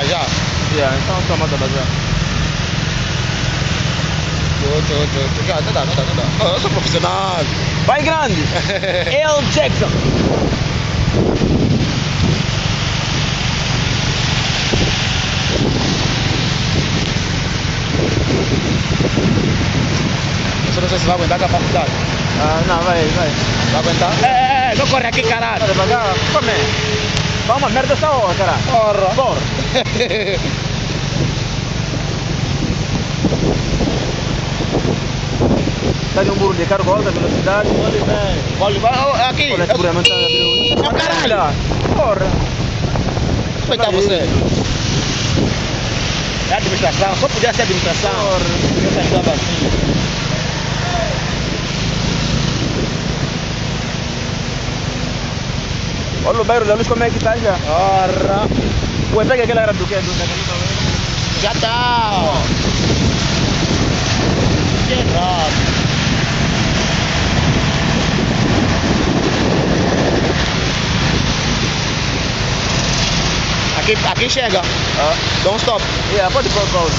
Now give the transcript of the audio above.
Já. Então toma da bazar. Tô. Já, não dá. Eu sou profissional. Vai grande! El Jackson! Eu não sei se vai aguentar com a faculdade. Não, vai. Vai aguentar? Não corre aqui, caralho. Vai devagar. Como é? Vamos, merda essa hora, caralho. Bora. Está de um burro de carro, alta velocidade. Olha, aqui. Olha, seguramente está a abrir Oh, caralho. Porra. Como está você? É administração, só podia ser administração. Eu pensava assim. Olha o bairro da luz como é que está já. Ora. Ué, pega aquela era do que? Já está. Que errado. Aqui chega. Don't stop. Pode pôr pause.